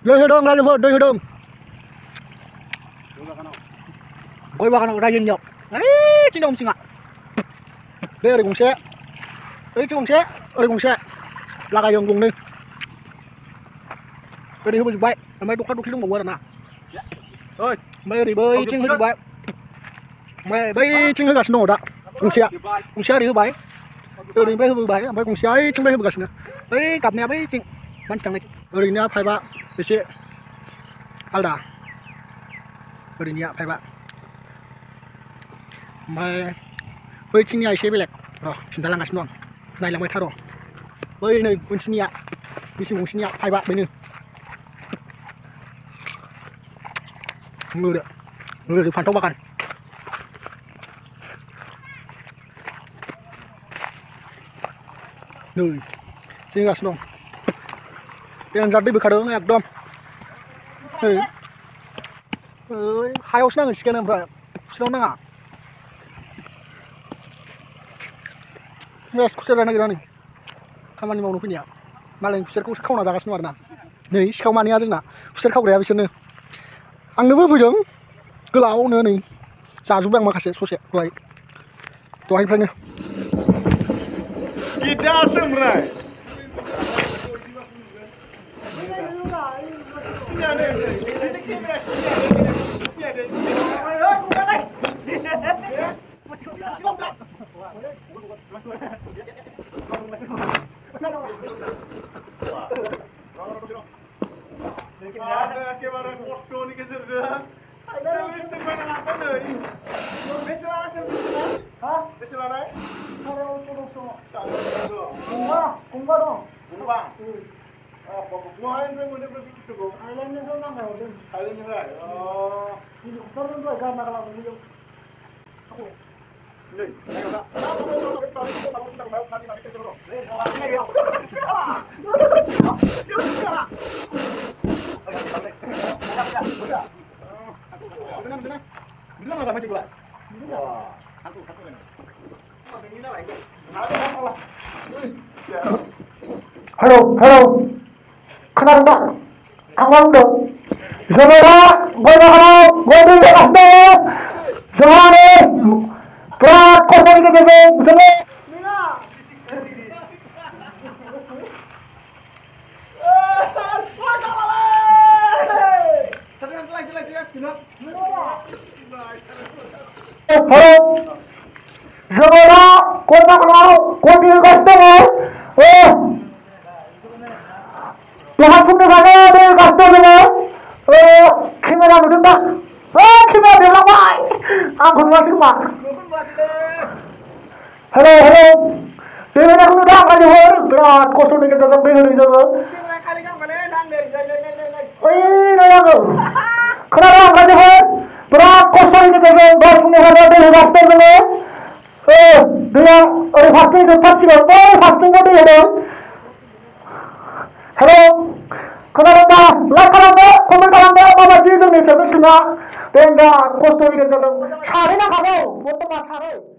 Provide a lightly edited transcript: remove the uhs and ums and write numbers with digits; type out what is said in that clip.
दै होदों रायजोफोर दै होदों गय बागानाव रायजोनियाव ओइथिं दं सिङा बे ओरै गंसे ओइथिं गंसे ओरै गंसे लागायदों गंनै ओरै होबोजोब्बाय ओमफ्राय दख्ला दख्लि दंबावो आरोना ओमफ्राय ओरै बैथिं होजोब्बाय ओमफ्राय बैथिं होगासिनो दङ दा गंसेया ओरै होबाय ओरैनिफ्राय होबोबाय ओमफ्राय गंसेया ओइथिंनिफ्राय होबोगासिनो बै गाबनाया बैथिं मानसि थांनाय ओरैनिया पाइपआ एसे आलदा ओरैनिया पाइपआ ओमफ्राय बैथिंनिया एसे बेलेग र' खिन्थालांगासिनो दं नायलांबाय था र' बै नै मोनसेनिया बिसि गंसेनिया पाइपआ बेनो ओरै फान्थाव बागान नै जोगासिनो दं देन्जार दै बोखादों एकदम ओइ हायावसो नाङो सिखायानो ओमफ्राय खुसियाव नाङा खुसिया जानो नागिरा नै खामानि मावनो फैनाया मालायनि खुसियाखौसो खावना जागासिनो दं आरोना नै सिखाव मानैया जोंना खुसिया खावग्राया बिसोरनो आंनोबो फैदों गोलावनो नै जाजोब्बाय आं माखासे ससे दहायनिफ्रायनो Halo, kenapa Mbak? Aman dong. Saudara, gue di atas dong. Semuanya, berat korban kita dong. Semua. Halo, saudara, gue di atas dong. Tuhan pun dengannya dari kastor dengan kamera nuduk kamera dia lamai aku masih mak halo dia nak nuduk kan dia berat kosong dengan dalam bengkel itu naya kenapa kan dia berat kosong dengan dalam punya harga dari kastor dengan dia orang pasti itu pasti pasti nggak dia Halo, kenapa? Like kamu, komen kamu, apa sih itu nih? Sebab semua, tenda, kosong itu, cari nak kamu, foto macam apa?